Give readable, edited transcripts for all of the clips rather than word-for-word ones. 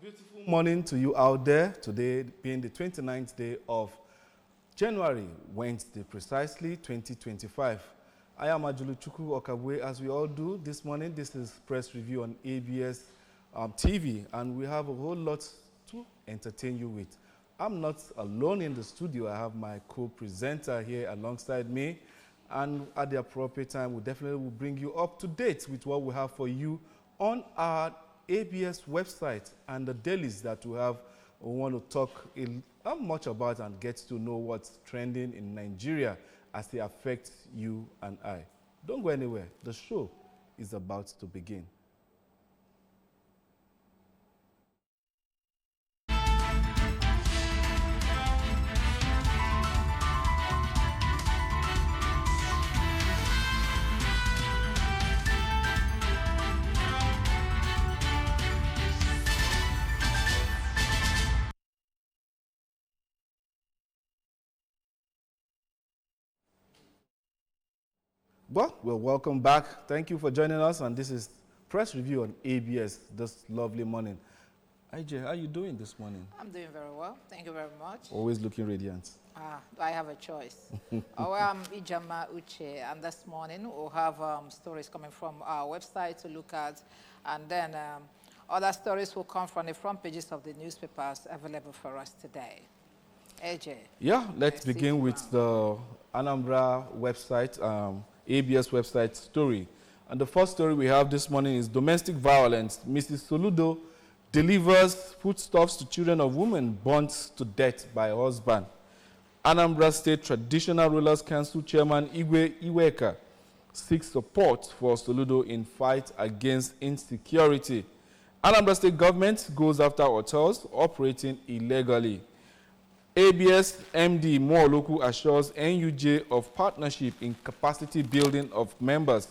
Beautiful morning to you out there. Today being the 29th day of January, Wednesday, precisely 2025. I am Ajulu Chukwu Okabwe. As we all do this morning, this is Press Review on ABS TV, and we have a whole lot to entertain you with. I'm not alone in the studio. I have my co-presenter here alongside me, and at the appropriate time, we definitely will bring you up to date with what we have for you on our ABS website and the dailies that we have. We want to talk much about and get to know what's trending in Nigeria as they affect you and I. Don't go anywhere. The show is about to begin. Well, welcome back. Thank you for joining us, and this is Press Review on ABS this lovely morning. IJ, how are you doing this morning? I'm doing very well. Thank you very much. Always looking radiant. Do I have a choice? I'm Ijama Uche, and this morning we'll have stories coming from our website to look at, and then other stories will come from the front pages of the newspapers available for us today. AJ. Yeah, let's begin with the Anambra website. ABS website story. And the first story we have this morning is domestic violence. Mrs. Soludo delivers foodstuffs to children of women burnt to death by husband. Anambra State Traditional Rulers Council Chairman Igwe Iweka seeks support for Soludo in fight against insecurity. Anambra State government goes after hotels operating illegally. ABS MD Mooloku assures NUJ of partnership in capacity building of members.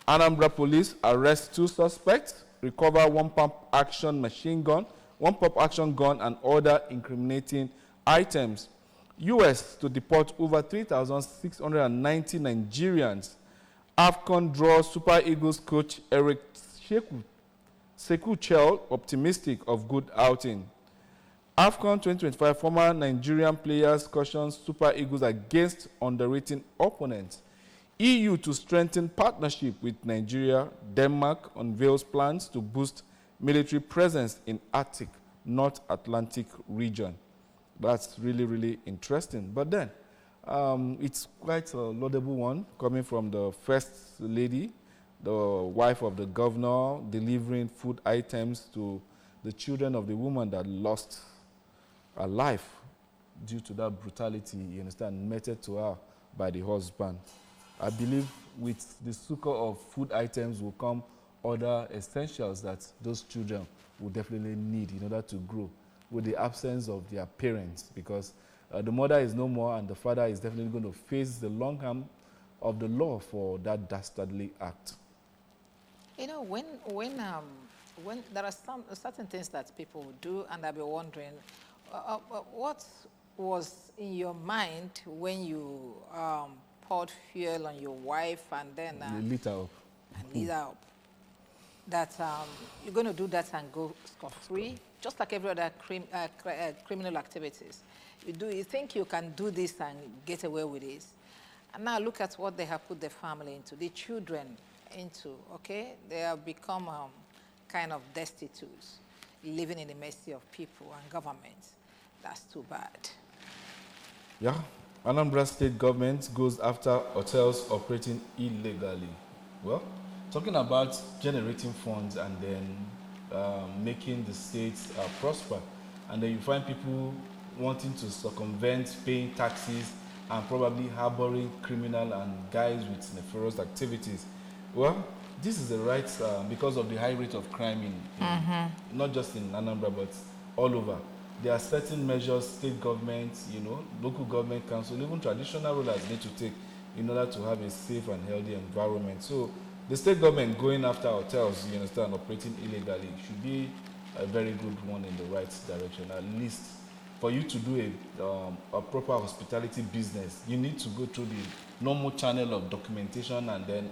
Anambra Police arrests 2 suspects, recover 1 pump action gun and other incriminating items. US to deport over 3,690 Nigerians. AFCON draws Super Eagles coach Eric Sekuchel optimistic of good outing. AFCON 2025 former Nigerian players cautions Super Eagles against underrating opponents. EU to strengthen partnership with Nigeria. Denmark unveils plans to boost military presence in Arctic, North Atlantic region. That's really, really interesting. But then, it's quite a laudable one coming from the First Lady, the wife of the governor, delivering food items to the children of the woman that lost her life due to that brutality, you understand, meted to her by the husband. I believe with the succor of food items will come other essentials that those children will definitely need in order to grow with the absence of their parents, because the mother is no more and the father is definitely going to face the long arm of the law for that dastardly act. You know, when there are certain things that people do, and I'll be wondering, what was in your mind when you poured fuel on your wife and then lit her up? And lit her up. That you're going to do that and go scot-free, just like every other criminal activities. You think you can do this and get away with this. And now look at what they have put the family into, the children into, okay? They have become kind of destitute, living in the mercy of people and government. That's too bad. Yeah. Anambra State government goes after hotels operating illegally. Well, talking about generating funds and then making the states prosper. And then you find people wanting to circumvent paying taxes and probably harboring criminal and guys with nefarious activities. Well, this is the right because of the high rate of crime in not just in Anambra, but all over. There are certain measures state governments, local government council, even traditional rulers need to take in order to have a safe and healthy environment. So the state government going after hotels, you understand, operating illegally should be a very good one in the right direction. At least for you to do a proper hospitality business, you need to go through the normal channel of documentation and then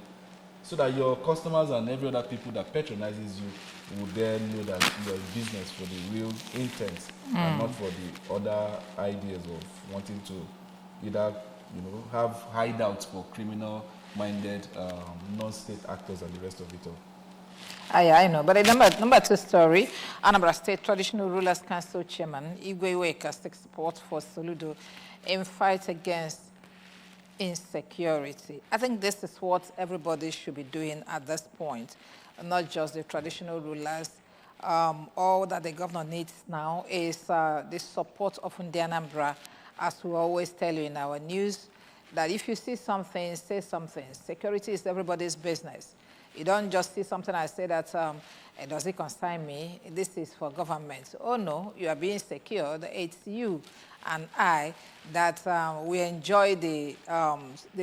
so that your customers and every other people that patronizes you will then know that you're a business for the real intent and not for the other ideas of wanting to either, have hideouts for criminal-minded non-state actors and the rest of it all. Yeah, I know. But the number two story, Anambra State Traditional Rulers Council Chairman Igwe Weka seeks support for Soludo in fight against insecurity. I think this is what everybody should be doing at this point, not just the traditional rulers. All that the governor needs now is the support of the Anambra, as we always tell you in our news, that if you see something, say something. Security is everybody's business. You don't just see something and say that, does it concern me? This is for government. Oh no, you are being secured. It's you and I that we enjoy the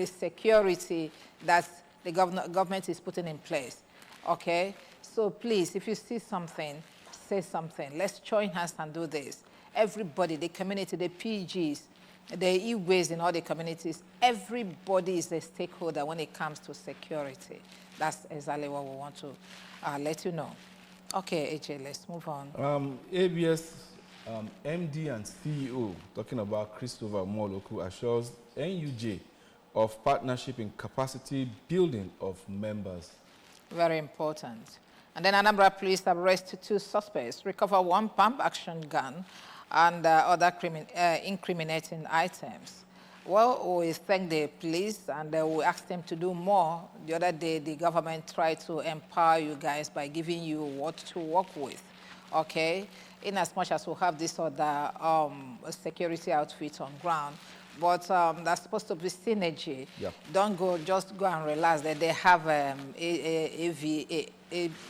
security that the government is putting in place. Okay? So please, if you see something, say something. Let's join hands and do this. Everybody, the community, the PGs, the Igwes in all the communities, everybody is a stakeholder when it comes to security. That's exactly what we want to let you know. Okay, AJ, let's move on. ABS MD and CEO, talking about Christopher Moloku, assures NUJ of partnership in capacity building of members. Very important. And then Anambra police have arrested 2 suspects, recover 1 pump action gun and other incriminating items. Well, we thank the police and we asked them to do more. The other day, the government tried to empower you guys by giving you what to work with, okay? In as much as we have this other security outfit on ground, but that's supposed to be synergy. Yeah. Don't just go and relax that they have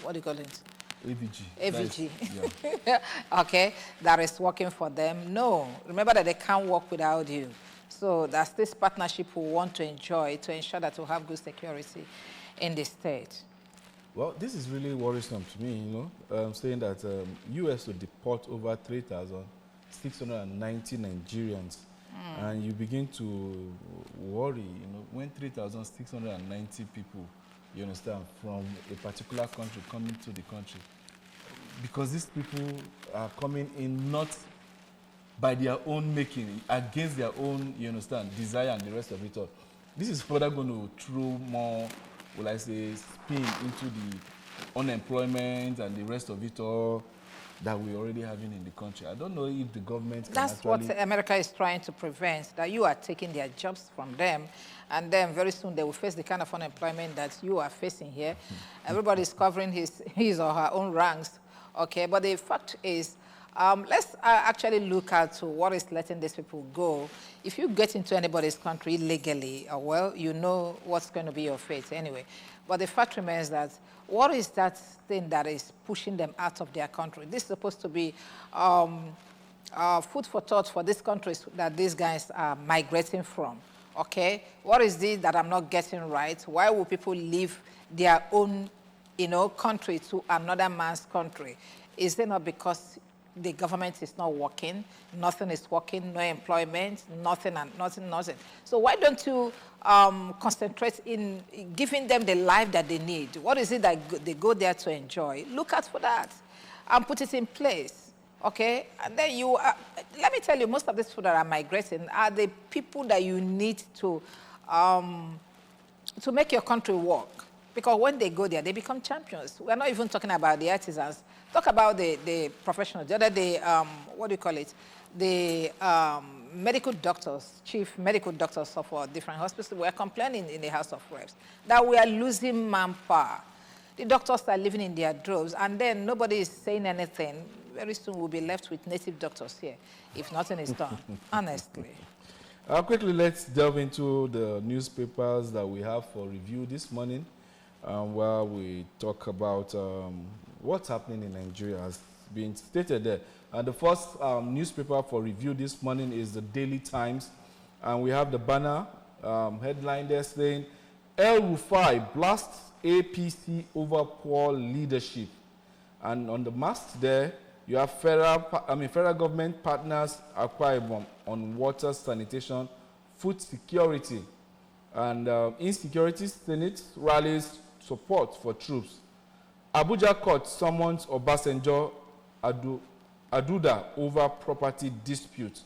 what do you call it? AVG. AVG. Yeah. Okay, that is working for them. No, remember that they can't work without you. So that's this partnership we want to enjoy to ensure that we have good security in the state. Well, this is really worrisome to me, saying that U.S. will deport over 3,690 Nigerians. And you begin to worry, when 3,690 people, you understand, from a particular country coming to the country. Because these people are coming in not by their own making, against their own, you understand, desire and the rest of it all. This is further going to throw more, will I say, spin into the unemployment and the rest of it all that we're already having in the country. I don't know if the government can That's what America is trying to prevent, that you are taking their jobs from them, and then very soon they will face the kind of unemployment that you are facing here. Everybody is covering his or her own ranks, okay? But the fact is, let's actually look at what is letting these people go. If you get into anybody's country illegally, well, you know what's going to be your fate anyway. But the fact remains that what is that thing that is pushing them out of their country? This is supposed to be food for thought for these countries that these guys are migrating from, okay? What is it that I'm not getting right? Why will people leave their own, country to another man's country? Is it not because the government is not working, nothing is working, no employment, nothing and nothing. So why don't you concentrate in giving them the life that they need? What is it that they go there to enjoy? Look out for that and put it in place, okay? And then let me tell you, most of these people that are migrating are the people that you need to make your country work. Because when they go there, they become champions. We're not even talking about the artisans. Talk about the professionals. The other day, what do you call it? The medical doctors, chief medical doctors of different hospitals were complaining in the House of Reps that we are losing manpower. The doctors are living in their droves, and then nobody is saying anything. Very soon we'll be left with native doctors here if nothing is done, honestly. Quickly, let's delve into the newspapers that we have for review this morning. While we talk about what's happening in Nigeria, has been stated there. And the first newspaper for review this morning is the Daily Times. And we have the banner headline there saying, El Rufai blasts APC over poor leadership. And on the mast there, you have federal government partners Akwa Ibom on water, sanitation, food security. And Insecurity Senate rallies support for troops. Abuja court summons Obasanjo Aduda over property dispute.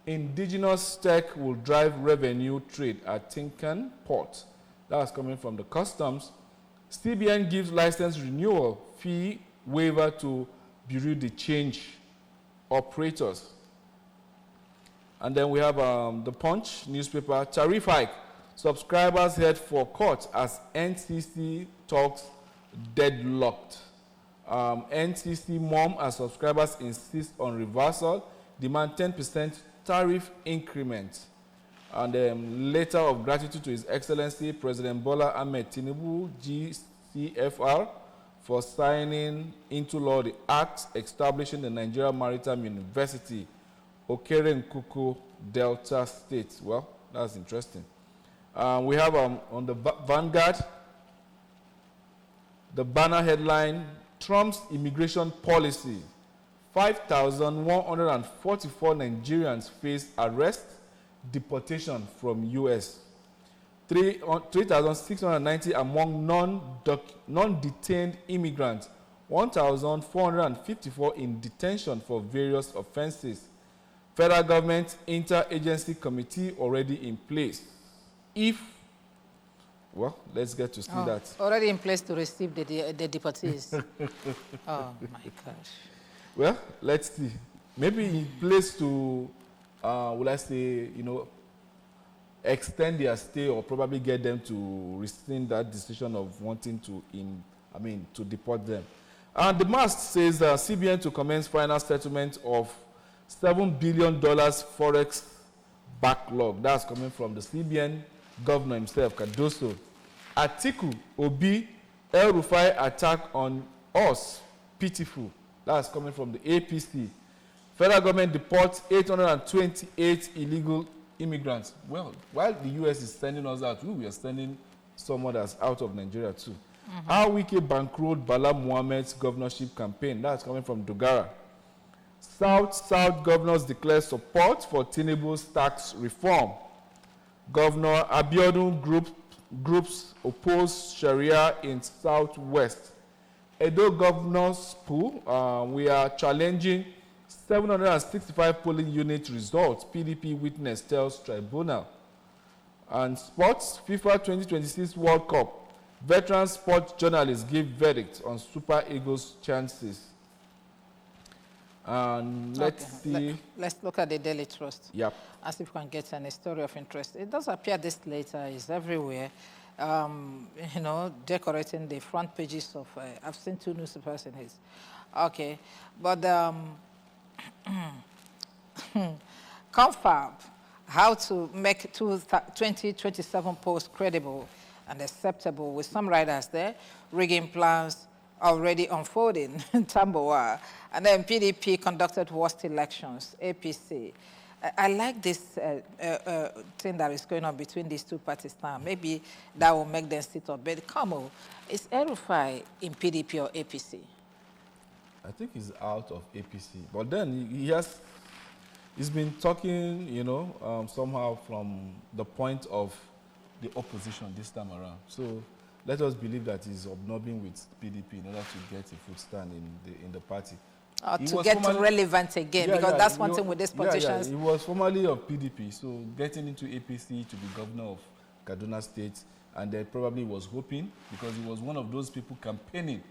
Indigenous tech will drive revenue trade at Tinkan Port. That was coming from the customs. CBN gives license renewal fee waiver to Bureau de Change operators. And then we have the Punch newspaper, tariff hike. Subscribers head for court as NCC talks deadlocked. NCC mom and subscribers insist on reversal, demand 10% tariff increment. And letter of gratitude to His Excellency President Bola Ahmed Tinubu, GCFR, for signing into law the act establishing the Nigeria Maritime University, Okere Nkuku, Delta State. Well, that's interesting. We have on the Vanguard, the banner headline, Trump's immigration policy. 5,144 Nigerians face arrest, deportation from U.S. 3,690 among non-detained immigrants, 1,454 in detention for various offenses. Federal government interagency committee already in place. Well, let's get to see that. Already in place to receive the deportees. Oh, my gosh. Well, let's see. Maybe in place to, will I say, extend their stay or probably get them to rescind that decision of wanting to, to deport them. And the mast says CBN to commence final settlement of $7 billion forex backlog. That's coming from the CBN governor himself, Cardoso. Atiku, Obi, El Rufai attack on us, pitiful. That's coming from the APC. Federal government deports 828 illegal immigrants. Well, while the U.S. is sending us out, we are sending some others out of Nigeria too. How Wike bankrolled Bala Mohammed's governorship campaign. That's coming from Dogara. South governors declare support for Tinubu's tax reform. Governor Abiodun groups oppose Sharia in Southwest. Edo governor's pool, we are challenging 765 polling unit results, PDP witness tells tribunal. And sports, FIFA 2026 World Cup, veteran sports journalists give verdict on Super Eagles' chances. And let's see. Let's look at the Daily Trust. Yep. As if we can get any story of interest. It does appear this later is everywhere. Decorating the front pages of, I've seen 2 newspapers in it. Okay, but Confab, how to make 2027 polls credible and acceptable with some writers there, rigging plans already unfolding in Tamboa, and then PDP conducted worst elections, APC. I like this thing that is going on between these two parties now. Maybe that will make them sit up. But Kamo, is El-Rufai in PDP or APC? I think he's out of APC. But then he's been talking, somehow from the point of the opposition this time around. So let us believe that he's obnobbing with PDP in order to get a foot stand in the party. To get relevant again, because that's one thing with these politicians. He was formerly of PDP, so getting into APC to be governor of Kaduna State, and they probably was hoping, because he was one of those people championing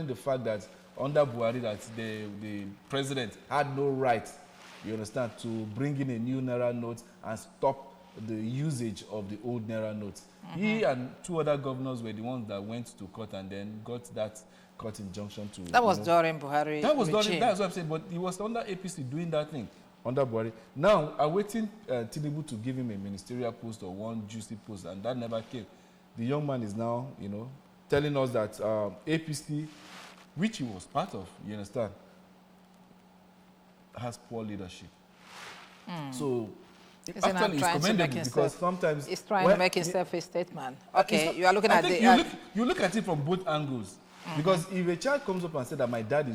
the fact that under Buhari that the president had no right, you understand, to bring in a new Naira note and stop the usage of the old Naira notes. He and 2 other governors were the ones that went to court and then got that court injunction to... That was during Buhari. That was during, that's what I'm saying, but he was under APC doing that thing, under Buhari. Now, awaiting Tinubu to give him a ministerial post or one juicy post, and that never came. The young man is now, telling us that APC, which he was part of, you understand, has poor leadership. So, actually, it's commendable because sometimes... He's trying to make himself a statement. Okay, you are looking at the... You look at it from both angles. Because if a child comes up and says that what my dad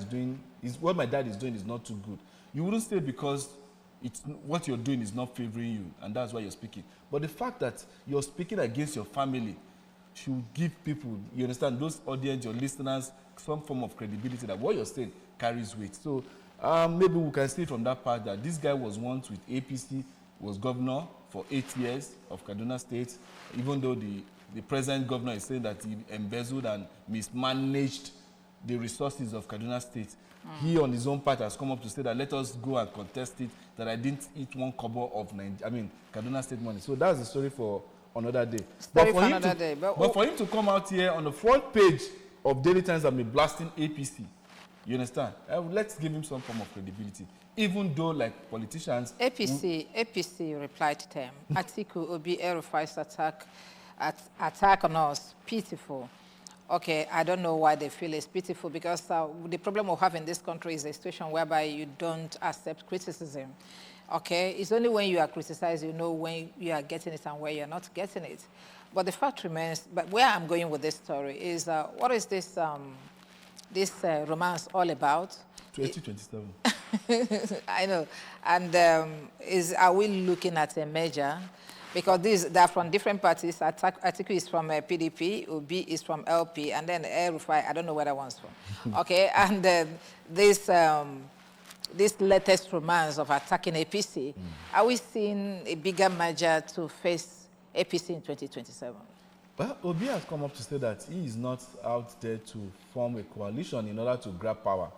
is doing is not too good, you wouldn't say because what you're doing is not favoring you, and that's why you're speaking. But the fact that you're speaking against your family, should give people, you understand, those audience, your listeners, some form of credibility that what you're saying carries weight. So maybe we can see from that part that this guy was once with APC, was governor for 8 years of Kaduna State, even though the present governor is saying that he embezzled and mismanaged the resources of Kaduna State. He on his own part has come up to say that let us go and contest it, that I didn't eat one kobo of Kaduna State money. So that's the story for another day. Story for another day. But for him to come out here on the front page of Daily Times and be blasting APC, you understand? Let's give him some form of credibility. Even though, like politicians... APC replied to them. Atiku Obi El-Rufai's attack on us, pitiful. Okay, I don't know why they feel it's pitiful, because the problem we have in this country is a situation whereby you don't accept criticism. Okay, it's only when you are criticized you know when you are getting it and where you're not getting it. But the fact remains, but where I'm going with this story is, what is this romance all about? 2027. I know. And are we looking at a merger? Because they're from different parties. Atiku is from PDP, Obi is from LP, and then El-Rufai, I don't know where that one's from. Okay, and this latest romance of attacking APC, are we seeing a bigger merger to face APC in 2027? Well, Obi has come up to say that he is not out there to form a coalition in order to grab power.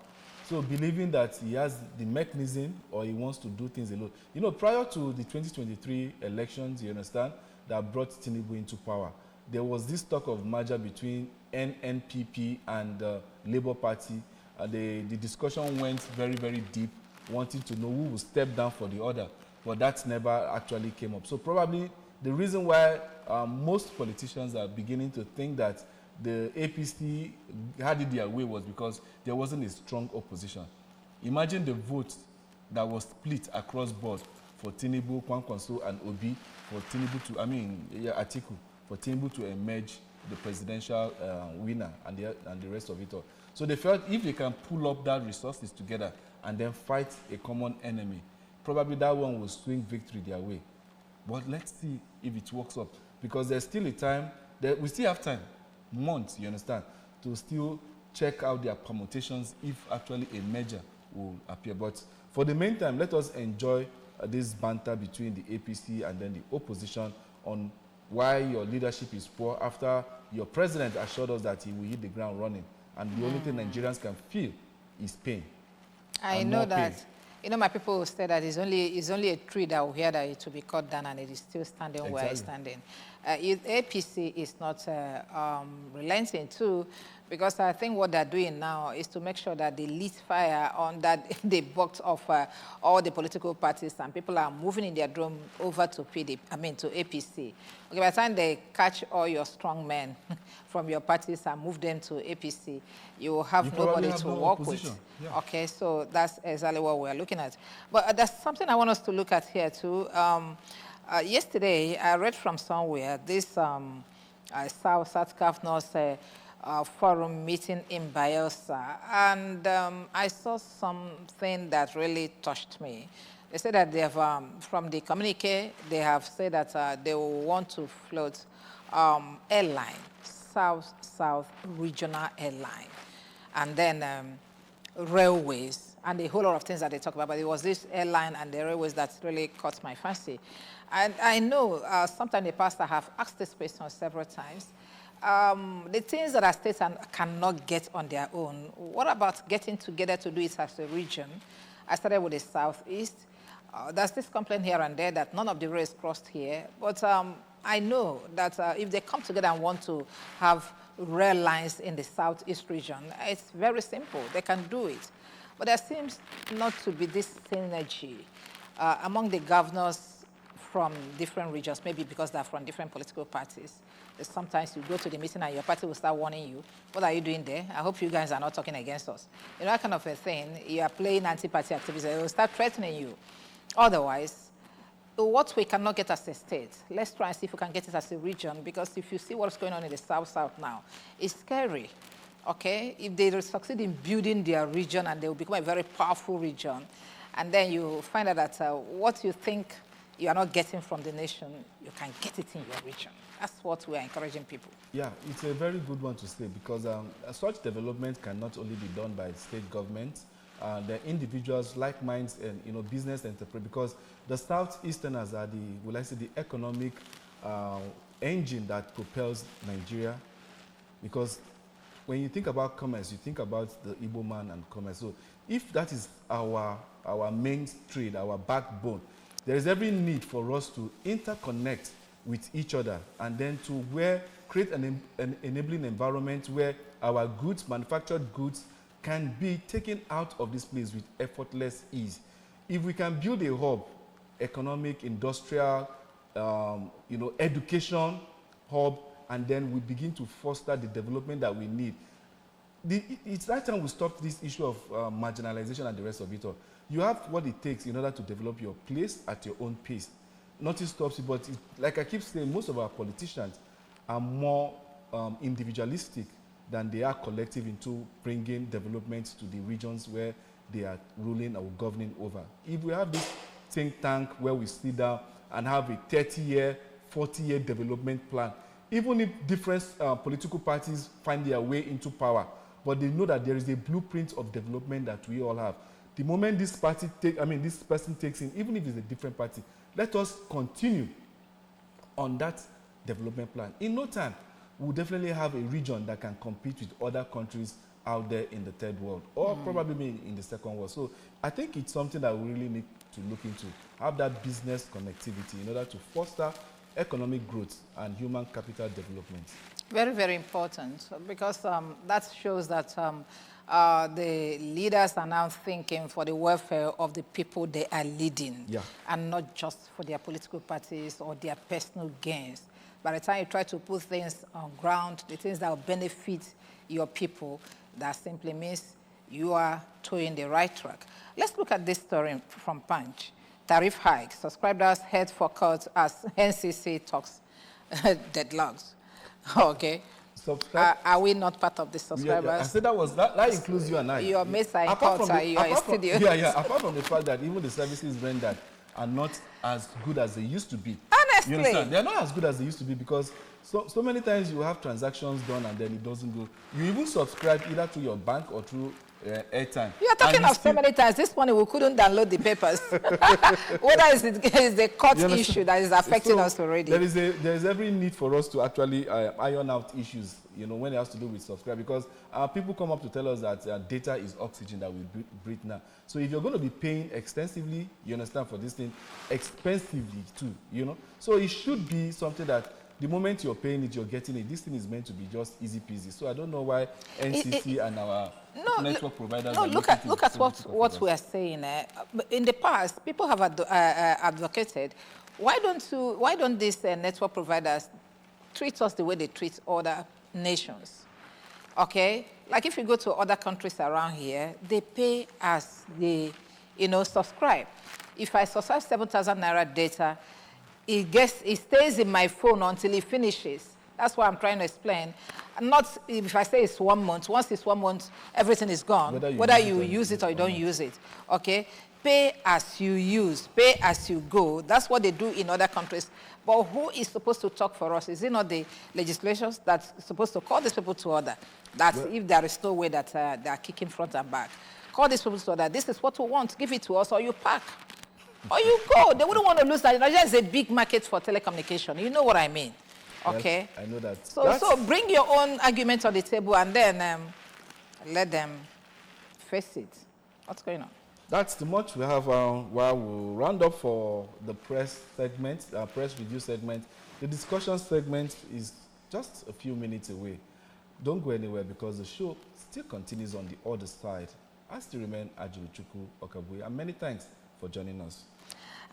So believing that he has the mechanism or he wants to do things alone. You know, prior to the 2023 elections, you understand, that brought Tinubu into power, there was this talk of merger between NNPP and the Labour Party. The discussion went very, very deep, wanting to know who would step down for the other. But that never actually came up. So probably the reason why most politicians are beginning to think that the APC had it their way was because there wasn't a strong opposition. Imagine the vote that was split across board for Tinubu, Kwankwaso, and Obi, for Tinubu to, Atiku, for Tinubu to emerge the presidential winner and the rest of it all. So they felt if they can pull up that resources together and then fight a common enemy, probably that one will swing victory their way. But let's see if it works up, because there's still a time, we still have time, months, you understand, to still check out their permutations if actually a merger will appear. But for the meantime, let us enjoy this banter between the APC and then the opposition on why your leadership is poor after your president assured us that he will hit the ground running. And the only thing Nigerians can feel is pain. I know that. Pain. You know, my people will say that it's only a tree that will hear that it will be cut down and it is still standing where it's standing. APC is not relenting too, because I think what they're doing now is to make sure that they lit fire on that they boxed off all the political parties and people are moving in their drum over to to APC. Okay, by the time they catch all your strong men from your parties and move them to APC, you will have nobody to work with. Yeah. Okay, so that's exactly what we're looking at. But there's something I want us to look at here too. Yesterday, I read from somewhere this South North forum meeting in Bayelsa, and I saw something that really touched me. They said that they have, from the communique, they have said that they will want to float airline, South Regional Airline, and then railways, and a whole lot of things that they talk about. But it was this airline and the railways that really caught my fancy. And I know sometime in the past I have asked this question several times. The things that our states cannot get on their own, what about getting together to do it as a region? I started with the Southeast. There's this complaint here and there that none of the rails crossed here. But I know that if they come together and want to have rail lines in the Southeast region, it's very simple. They can do it. But there seems not to be this synergy among the governors from different regions, maybe because they're from different political parties. Sometimes you go to the meeting and your party will start warning you. What are you doing there? I hope you guys are not talking against us. You know, that kind of a thing. You are playing anti-party activities. They will start threatening you. Otherwise, what we cannot get as a state, let's try and see if we can get it as a region, because if you see what's going on in the South now, it's scary. Okay? If they succeed in building their region and they will become a very powerful region, and then you find out that what you think you are not getting from the nation, you can get it in your region. That's what we're encouraging people. Yeah, it's a very good one to say because such development can not only be done by state governments, the individuals, like minds, and business entrepreneurs. Because the Southeasterners are the economic engine that propels Nigeria. Because when you think about commerce, you think about the Igbo man and commerce. So if that is our main trade, our backbone, there is every need for us to interconnect with each other and then to create an enabling environment where our goods, manufactured goods, can be taken out of this place with effortless ease. If we can build a hub, economic, industrial, education hub, and then we begin to foster the development that we need. It's that time we stop this issue of marginalization and the rest of it all. You have what it takes in order to develop your place at your own pace. Nothing stops you, but like I keep saying, most of our politicians are more individualistic than they are collective into bringing development to the regions where they are ruling or governing over. If we have this think tank where we sit down and have a 30-year, 40-year development plan, even if different political parties find their way into power, but they know that there is a blueprint of development that we all have. The moment this person takes in, even if it's a different party, let us continue on that development plan. In no time, we'll definitely have a region that can compete with other countries out there in the third world, or probably in the second world. So I think it's something that we really need to look into, have that business connectivity in order to foster economic growth and human capital development. Very, very important, because that shows that the leaders are now thinking for the welfare of the people they are leading, and not just for their political parties or their personal gains. By the time you try to put things on ground, the things that will benefit your people, that simply means you are towing the right track. Let's look at this story from Punch. Tariff hike. Subscribers head for court as NCC talks deadlocks. Okay. Are we not part of the subscribers? I said that includes you and I. Your mates are in court, you are in studio. Apart from the fact that even the services rendered are not as good as they used to be. Honestly. You understand? They are not as good as they used to be because so many times you have transactions done and then it doesn't go. You even subscribe either through your bank or through airtime. You are talking of so many times. This morning we couldn't download the papers. Whether it's the court issue that is affecting us already. There is every need for us to actually iron out issues, when it has to do with subscribe, because people come up to tell us that data is oxygen that we breathe now. So if you're going to be paying extensively, you understand, for this thing, expensively too, So it should be something that the moment you're paying it, you're getting it. This thing is meant to be just easy peasy. So I don't know why NCC and our network providers. No, look at what we are saying. In the past, people have advocated. Why don't these network providers treat us the way they treat other nations? Okay, like if you go to other countries around here, they pay as they, subscribe. If I subscribe 7,000 naira data, it stays in my phone until it finishes. That's what I'm trying to explain. Not if I say it's 1 month. Once it's 1 month, everything is gone. Whether you use it or you don't use it. Okay? Pay as you use. Pay as you go. That's what they do in other countries. But who is supposed to talk for us? Is it not the legislations that's supposed to call these people to order? That's if there is no way that they are kicking front and back. Call these people to order. This is what we want. Give it to us or you pack. Or you go. They wouldn't want to lose that. Nigeria is a big market for telecommunication. You know what I mean? Okay? Yes, I know that. So bring your own argument on the table and then let them face it. What's going on? That's too much. We have, while we'll round up for the press segment, press review segment. The discussion segment is just a few minutes away. Don't go anywhere because the show still continues on the other side. I still remain Ajuruchukwu Okabui, and many thanks for joining us.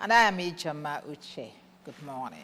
And I am Ijoma Uche. Good morning.